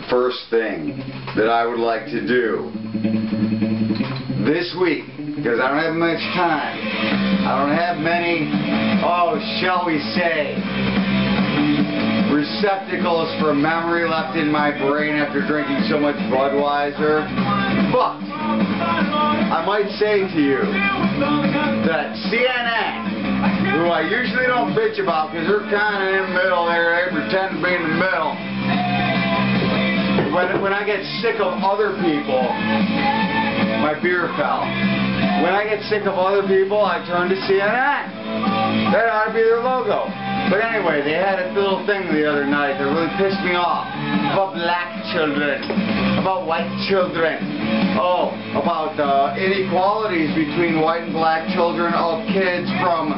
First thing that I would like to do this week, because I don't have much time, I don't have many, shall we say, receptacles for memory left in my brain after drinking so much Budweiser, but I might say to you that CNN, who I usually don't bitch about because they're kind of in the middle there, they pretend to be in the middle. When I get sick of other people, my beer fell. When I get sick of other people, I turn to CNN. That ought to be their logo. But anyway, they had a little thing the other night that really pissed me off. About black children. About white children. Oh, about inequalities between white and black children of kids from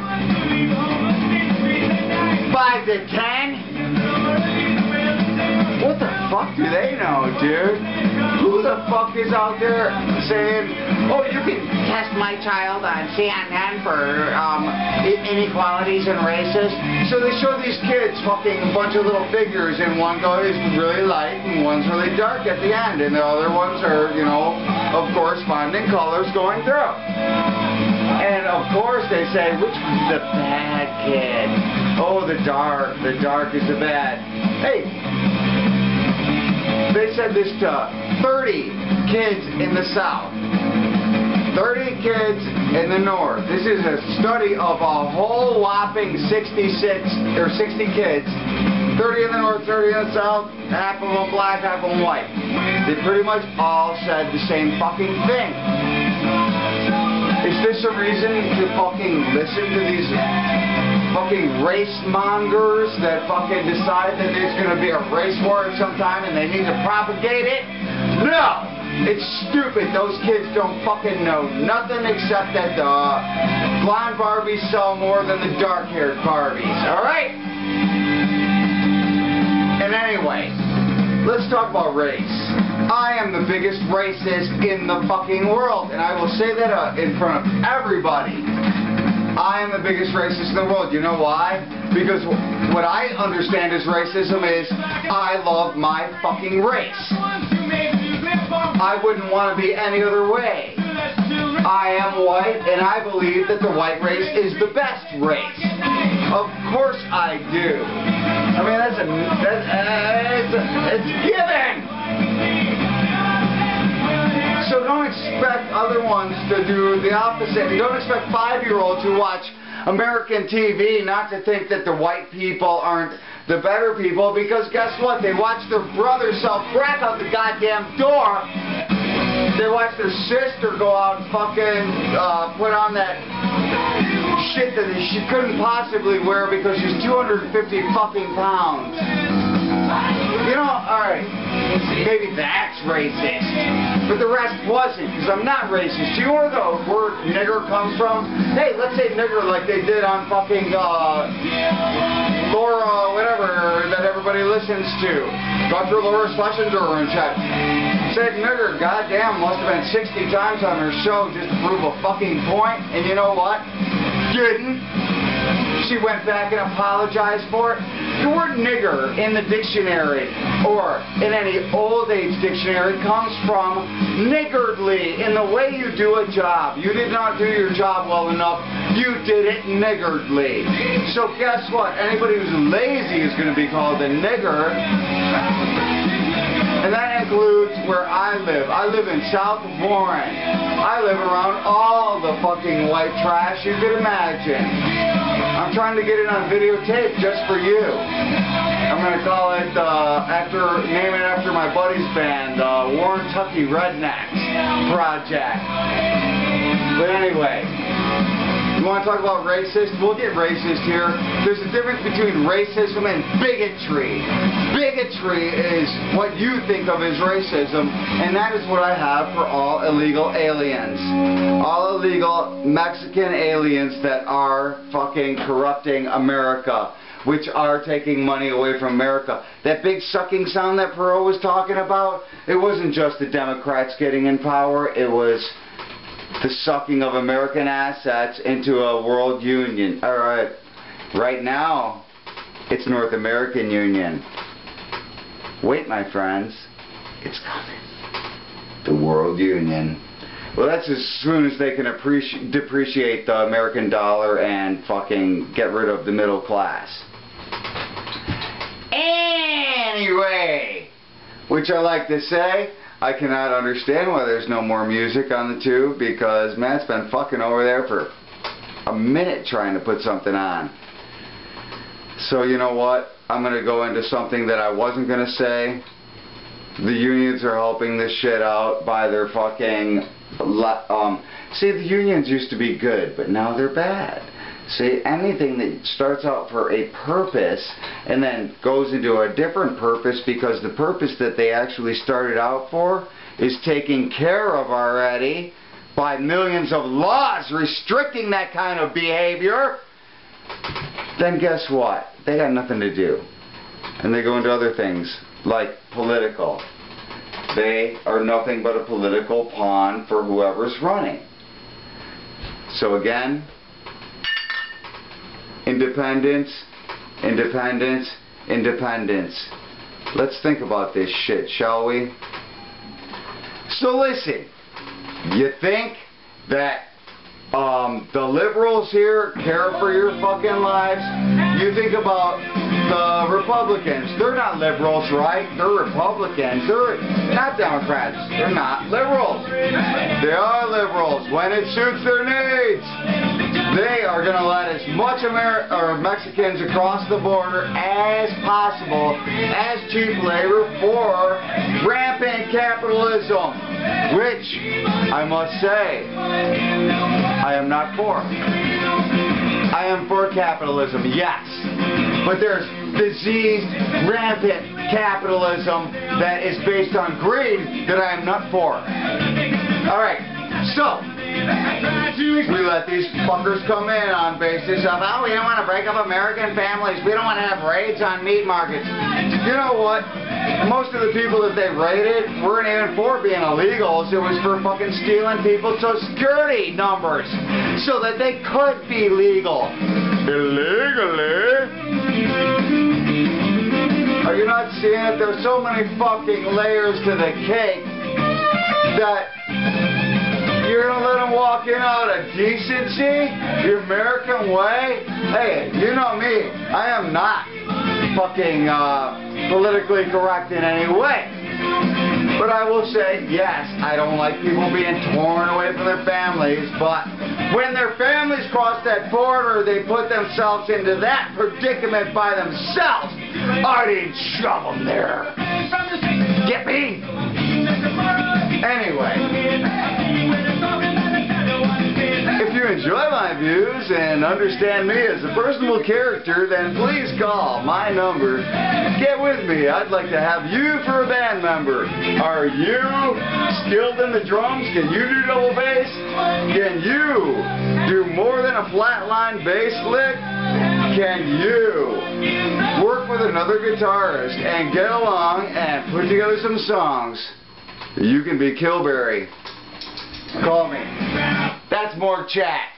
5 to 10. What the fuck do they know, dude? Who the fuck is out there saying, oh, you can test my child on CNN for inequalities and races? So they show these kids fucking a bunch of little figures, and one guy is really light and one's really dark at the end, and the other ones are, you know, of corresponding colors going through. And of course they say, which one's the bad kid? Oh, the dark is the bad. Hey, they said this to 30 kids in the South, 30 kids in the North. This is a study of a whole whopping 60 kids, 30 in the North, 30 in the South, half of them black, half of them white. They pretty much all said the same fucking thing. Is this a reason to fucking listen to these fucking race mongers that fucking decide that there's going to be a race war at some time and they need to propagate it? No! It's stupid. Those kids don't fucking know nothing except that the blonde Barbies sell more than the dark-haired Barbies. Alright? And anyway, let's talk about race. I am the biggest racist in the fucking world, and I will say that in front of everybody. I am the biggest racist in the world. You know why? Because what I understand as racism is I love my fucking race. I wouldn't want to be any other way. I am white, and I believe that the white race is the best race. Of course I do. I mean, it's given. So don't expect other ones to do the opposite. And don't expect 5-year-olds who watch American TV not to think that the white people aren't the better people, because guess what? They watch their brother sell crack out the goddamn door. They watch their sister go out and fucking put on that shit that she couldn't possibly wear because she's 250 fucking pounds. You know, alright, maybe that's racist, but the rest wasn't, because I'm not racist. You know where the word nigger comes from? Hey, let's say nigger like they did on fucking Laura, whatever, that everybody listens to. Dr. Laura Schlesinger and chat. Said nigger, goddamn, must have been 60 times on her show just to prove a fucking point, and you know what? Didn't. She went back and apologized for it. The word nigger in the dictionary, or in any old age dictionary, comes from niggardly, in the way you do a job. You did not do your job well enough. You did it niggardly. So guess what? Anybody who's lazy is going to be called a nigger. And that includes where I live. I live in South Warren. I live around all the fucking white trash you could imagine. I'm trying to get it on videotape just for you. I'm going to call it, name it after my buddy's band, Warren Tucky Rednecks Project. But anyway, you want to talk about racist? We'll get racist here. There's a difference between racism and bigotry. Bigotry is what you think of as racism, and that is what I have for all illegal aliens. All illegal Mexican aliens that are fucking corrupting America, which are taking money away from America. That big sucking sound that Perot was talking about, it wasn't just the Democrats getting in power, it was the sucking of American assets into a world union. Alright, right now, it's North American Union. Wait, my friends, it's coming. The world union. Well, that's as soon as they can depreciate the American dollar and fucking get rid of the middle class. Anyway, which I like to say, I cannot understand why there's no more music on the tube, because Matt's been fucking over there for a minute trying to put something on. So you know what? I'm going to go into something that I wasn't going to say. The unions are helping this shit out by their fucking... see, the unions used to be good, but now they're bad. See, anything that starts out for a purpose and then goes into a different purpose because the purpose that they actually started out for is taken care of already by millions of laws restricting that kind of behavior, then guess what? They got nothing to do. And they go into other things like political. They are nothing but a political pawn for whoever's running. So again, independence, independence, independence. Let's think about this shit, shall we? So listen, you think that the liberals here care for your fucking lives? You think about the Republicans. They're not liberals, right? They're Republicans. They're not Democrats. They're not liberals. They are liberals when it suits their needs. They are going to let as much Mexicans across the border as possible as cheap labor for rampant capitalism, which I must say I am not for. I am for capitalism, yes, but there's diseased, rampant capitalism that is based on greed that I am not for. Alright, so we let these fuckers come in on basis of, oh, we don't want to break up American families, we don't want to have raids on meat markets. You know what? Most of the people that they raided weren't even for being illegals. It was for fucking stealing people's social security numbers so that they could be legal. Illegally? Are you not seeing it? There's so many fucking layers to the cake that you're gonna let them walk in out of decency? The American way? Hey, you know me. I am not fucking politically correct in any way. But I will say, yes, I don't like people being torn away from their families, but when their families cross that border, they put themselves into that predicament by themselves. I didn't shove them there. Get me? Anyway. If you enjoy my views and understand me as a personable character, then please call my number. Get with me. I'd like to have you for a band member. Are you skilled in the drums? Can you do double bass? Can you do more than a flatline bass lick? Can you work with another guitarist and get along and put together some songs? You can be Kilberry. Call me. That's Morgue Chat.